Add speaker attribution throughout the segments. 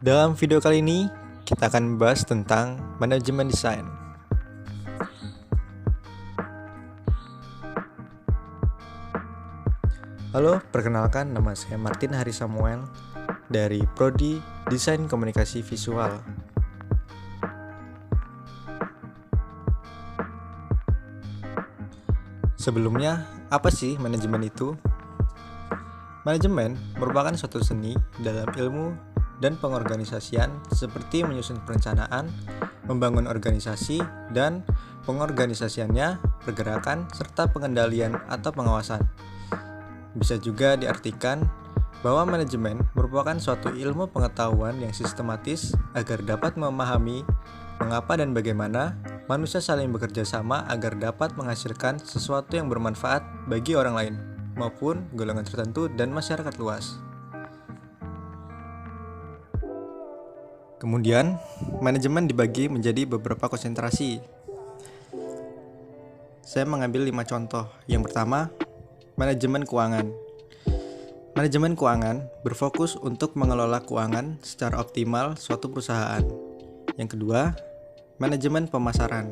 Speaker 1: Dalam video kali ini, kita akan membahas tentang manajemen desain. Halo, perkenalkan nama saya Martin Hari Samuel dari Prodi Desain Komunikasi Visual. Sebelumnya, apa sih manajemen itu? Manajemen merupakan suatu seni dalam ilmu dan pengorganisasian seperti menyusun perencanaan, membangun organisasi, dan pengorganisasiannya, pergerakan, serta pengendalian atau pengawasan. Bisa juga diartikan bahwa manajemen merupakan suatu ilmu pengetahuan yang sistematis agar dapat memahami mengapa dan bagaimana manusia saling bekerja sama agar dapat menghasilkan sesuatu yang bermanfaat bagi orang lain maupun golongan tertentu dan masyarakat luas. Kemudian, manajemen dibagi menjadi beberapa konsentrasi. Saya mengambil 5 contoh. Yang pertama, manajemen keuangan. Manajemen keuangan berfokus untuk mengelola keuangan secara optimal suatu perusahaan. Yang kedua, manajemen pemasaran.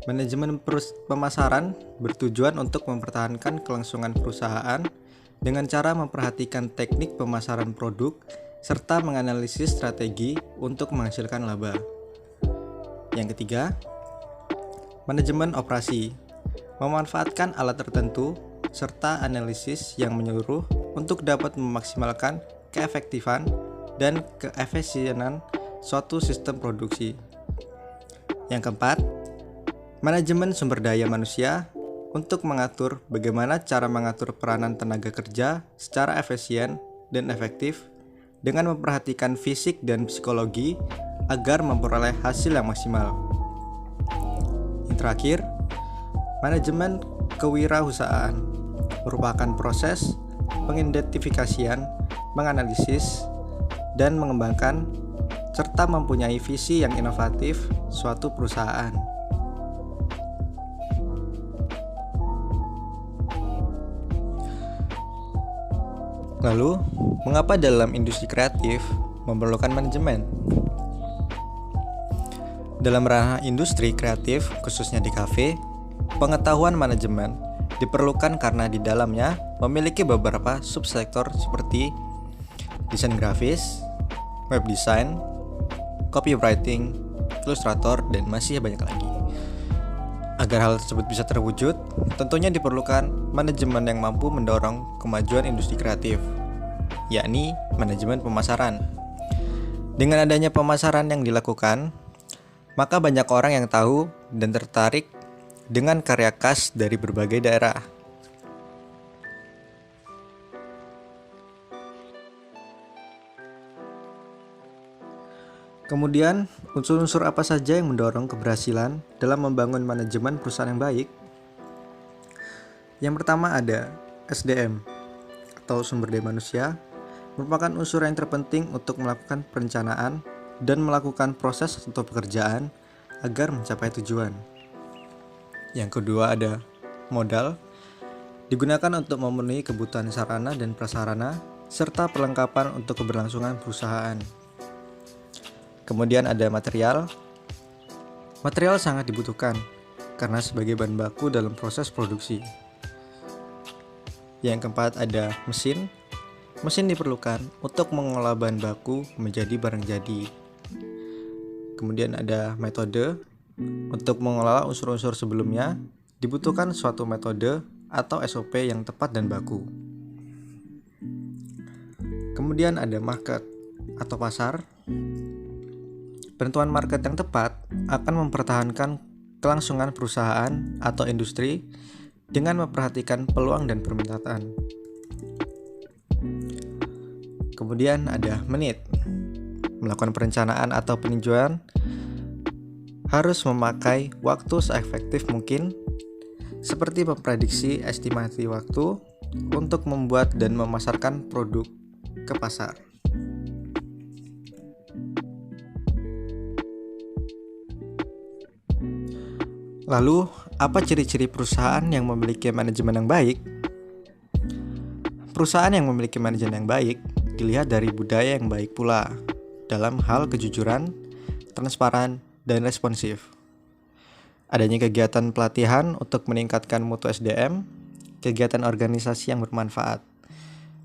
Speaker 1: Manajemen pemasaran bertujuan untuk mempertahankan kelangsungan perusahaan dengan cara memperhatikan teknik pemasaran produk serta menganalisis strategi untuk menghasilkan laba. Yang ketiga, manajemen operasi. Memanfaatkan alat tertentu serta analisis yang menyeluruh untuk dapat memaksimalkan keefektifan dan keefisienan suatu sistem produksi. Yang keempat, manajemen sumber daya manusia untuk mengatur bagaimana cara mengatur peranan tenaga kerja secara efisien dan efektif dengan memperhatikan fisik dan psikologi agar memperoleh hasil yang maksimal. Yang terakhir, manajemen kewirausahaan merupakan proses pengidentifikasian, menganalisis, dan mengembangkan serta mempunyai visi yang inovatif suatu perusahaan. Lalu, mengapa dalam industri kreatif memerlukan manajemen? Dalam ranah industri kreatif, khususnya di kafe, pengetahuan manajemen diperlukan karena di dalamnya memiliki beberapa subsektor seperti desain grafis, web design, copywriting, ilustrator, dan masih banyak lagi. Agar hal tersebut bisa terwujud, tentunya diperlukan manajemen yang mampu mendorong kemajuan industri kreatif, yakni manajemen pemasaran. Dengan adanya pemasaran yang dilakukan, maka banyak orang yang tahu dan tertarik dengan karya khas dari berbagai daerah. Kemudian, unsur-unsur apa saja yang mendorong keberhasilan dalam membangun manajemen perusahaan yang baik? Yang pertama ada SDM atau sumber daya manusia, merupakan unsur yang terpenting untuk melakukan perencanaan dan melakukan proses atau pekerjaan agar mencapai tujuan. Yang kedua ada modal, digunakan untuk memenuhi kebutuhan sarana dan prasarana serta perlengkapan untuk keberlangsungan perusahaan. Kemudian ada material. Material sangat dibutuhkan karena sebagai bahan baku dalam proses produksi. Yang keempat ada mesin. Mesin diperlukan untuk mengolah bahan baku menjadi barang jadi. Kemudian ada metode. Untuk mengolah unsur-unsur sebelumnya, dibutuhkan suatu metode atau SOP yang tepat dan baku. Kemudian ada market atau pasar. Penentuan market yang tepat akan mempertahankan kelangsungan perusahaan atau industri dengan memperhatikan peluang dan permintaan. Kemudian ada menit. Melakukan perencanaan atau peninjauan harus memakai waktu seefektif mungkin, seperti memprediksi estimasi waktu untuk membuat dan memasarkan produk ke pasar. Lalu, apa ciri-ciri perusahaan yang memiliki manajemen yang baik? Perusahaan yang memiliki manajemen yang baik dilihat dari budaya yang baik pula dalam hal kejujuran, transparan, dan responsif. Adanya kegiatan pelatihan untuk meningkatkan mutu SDM, kegiatan organisasi yang bermanfaat.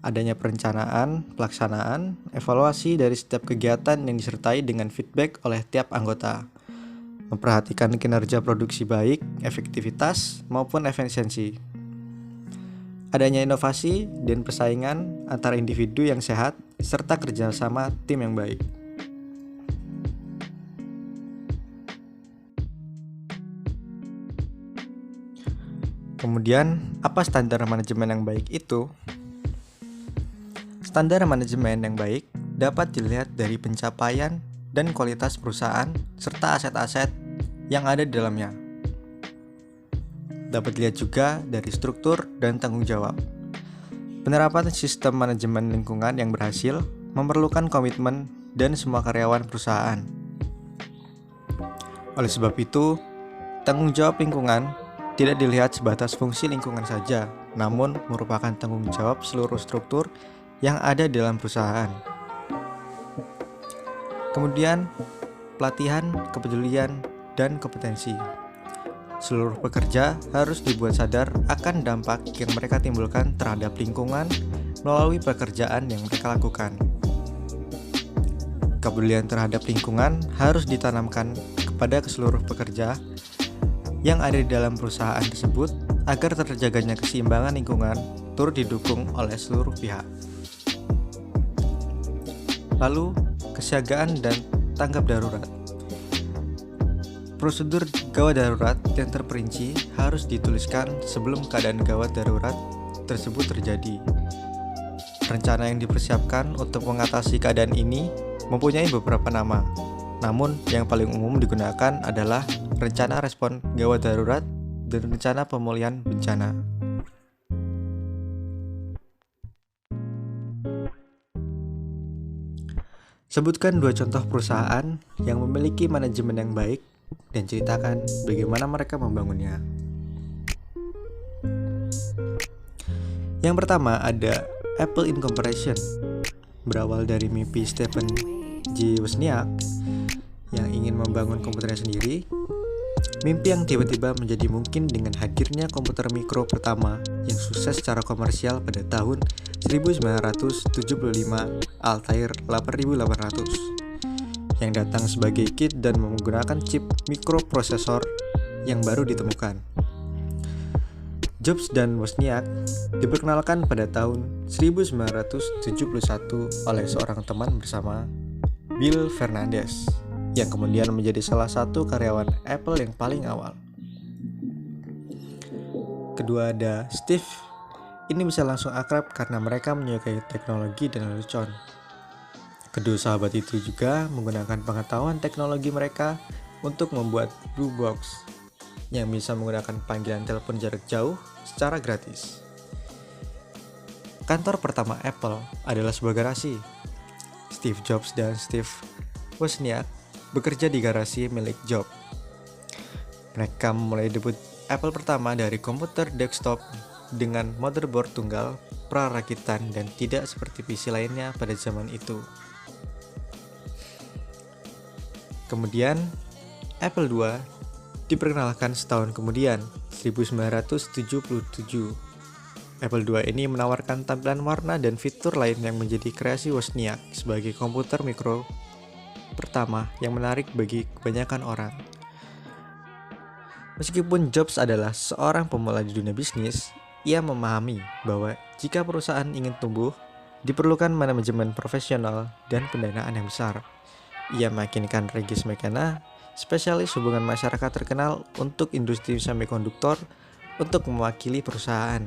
Speaker 1: Adanya perencanaan, pelaksanaan, evaluasi dari setiap kegiatan yang disertai dengan feedback oleh tiap anggota. Memperhatikan kinerja produksi baik, efektivitas, maupun efisiensi. Adanya inovasi dan persaingan antara individu yang sehat, serta kerjasama tim yang baik. Kemudian, apa standar manajemen yang baik itu? Standar manajemen yang baik dapat dilihat dari pencapaian dan kualitas perusahaan serta aset-aset yang ada di dalamnya. Dapat dilihat juga dari struktur dan tanggung jawab. Penerapan sistem manajemen lingkungan yang berhasil memerlukan komitmen dan semua karyawan perusahaan. Oleh sebab itu, tanggung jawab lingkungan tidak dilihat sebatas fungsi lingkungan saja, namun merupakan tanggung jawab seluruh struktur yang ada dalam perusahaan. Kemudian, pelatihan, kepedulian, dan kompetensi. Seluruh pekerja harus dibuat sadar akan dampak yang mereka timbulkan terhadap lingkungan melalui pekerjaan yang mereka lakukan. Kepedulian terhadap lingkungan harus ditanamkan kepada seluruh pekerja yang ada di dalam perusahaan tersebut agar terjaganya keseimbangan lingkungan turut didukung oleh seluruh pihak. Lalu, kesiagaan dan tanggap darurat. Prosedur gawat darurat yang terperinci harus dituliskan sebelum keadaan gawat darurat tersebut terjadi. Rencana yang dipersiapkan untuk mengatasi keadaan ini mempunyai beberapa nama. Namun, yang paling umum digunakan adalah rencana respon gawat darurat dan rencana pemulihan bencana. Sebutkan 2 contoh perusahaan yang memiliki manajemen yang baik dan ceritakan bagaimana mereka membangunnya. Yang pertama ada Apple Incorporation, berawal dari mimpi Stephen J. Wozniak yang ingin membangun komputernya sendiri. Mimpi yang tiba-tiba menjadi mungkin dengan hadirnya komputer mikro pertama yang sukses secara komersial pada tahun 1975, Altair 8800, yang datang sebagai kit dan menggunakan chip mikroprosesor yang baru ditemukan. Jobs dan Wozniak diperkenalkan pada tahun 1971 oleh seorang teman bersama, Bill Fernandez, yang kemudian menjadi salah satu karyawan Apple yang paling awal. Kedua ada Steve. Ini bisa langsung akrab karena mereka menyukai teknologi dan lelucon. Kedua sahabat itu juga menggunakan pengetahuan teknologi mereka untuk membuat Blue Box yang bisa menggunakan panggilan telepon jarak jauh secara gratis. Kantor pertama Apple adalah sebuah garasi. Steve Jobs dan Steve Wozniak bekerja di garasi milik Jobs. Mereka memulai debut Apple pertama dari komputer desktop dengan motherboard tunggal, prarakitan, dan tidak seperti PC lainnya pada zaman itu. Kemudian, Apple II diperkenalkan setahun kemudian, 1977. Apple II ini menawarkan tampilan warna dan fitur lain yang menjadi kreasi Wozniak sebagai komputer mikro pertama yang menarik bagi kebanyakan orang. Meskipun Jobs adalah seorang pemula di dunia bisnis, ia memahami bahwa jika perusahaan ingin tumbuh, diperlukan manajemen profesional dan pendanaan yang besar. Ia meyakinkan Regis McKenna, spesialis hubungan masyarakat terkenal untuk industri semikonduktor, untuk mewakili perusahaan.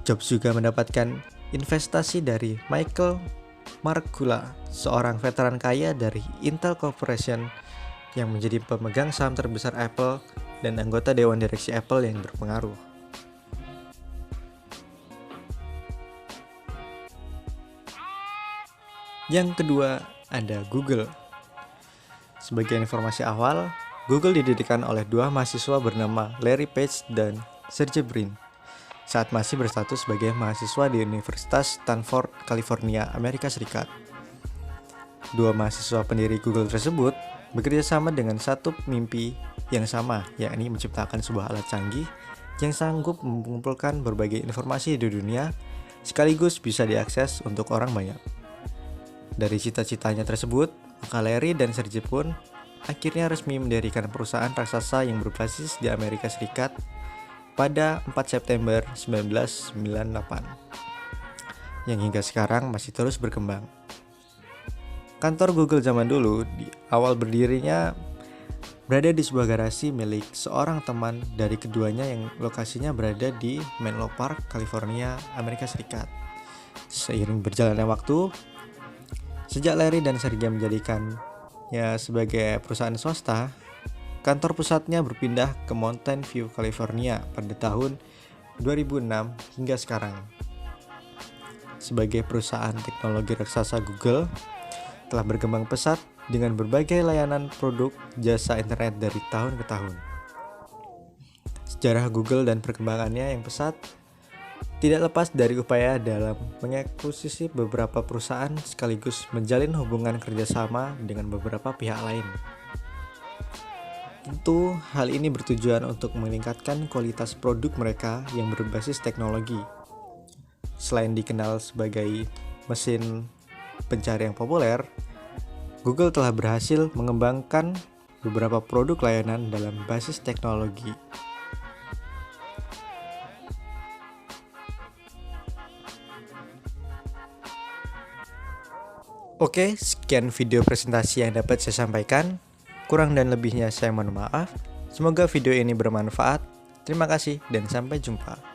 Speaker 1: Jobs juga mendapatkan investasi dari Michael Markkula, seorang veteran kaya dari Intel Corporation yang menjadi pemegang saham terbesar Apple dan anggota dewan direksi Apple yang berpengaruh. Yang kedua ada Google. Sebagai informasi awal, Google didirikan oleh 2 mahasiswa bernama Larry Page dan Sergey Brin saat masih berstatus sebagai mahasiswa di Universitas Stanford, California, Amerika Serikat. Dua mahasiswa pendiri Google tersebut bekerja sama dengan satu mimpi yang sama, yakni menciptakan sebuah alat canggih yang sanggup mengumpulkan berbagai informasi di dunia sekaligus bisa diakses untuk orang banyak. Dari cita-citanya tersebut, maka Larry dan Sergey pun akhirnya resmi mendirikan perusahaan raksasa yang berbasis di Amerika Serikat pada 4 September 1998 yang hingga sekarang masih terus berkembang. Kantor Google zaman dulu di awal berdirinya berada di sebuah garasi milik seorang teman dari keduanya yang lokasinya berada di Menlo Park, California, Amerika Serikat. Seiring berjalannya waktu, sejak Larry dan Sergey menjadikannya sebagai perusahaan swasta, kantor pusatnya berpindah ke Mountain View, California pada tahun 2006 hingga sekarang. Sebagai perusahaan teknologi raksasa, Google telah berkembang pesat dengan berbagai layanan produk jasa internet dari tahun ke tahun. Sejarah Google dan perkembangannya yang pesat tidak lepas dari upaya dalam mengakuisisi beberapa perusahaan sekaligus menjalin hubungan kerjasama dengan beberapa pihak lain. Tentu hal ini bertujuan untuk meningkatkan kualitas produk mereka yang berbasis teknologi. Selain dikenal sebagai mesin pencari yang populer, Google telah berhasil mengembangkan beberapa produk layanan dalam basis teknologi. Oke, sekian video presentasi yang dapat saya sampaikan. Kurang dan lebihnya saya mohon maaf. Semoga video ini bermanfaat. Terima kasih dan sampai jumpa.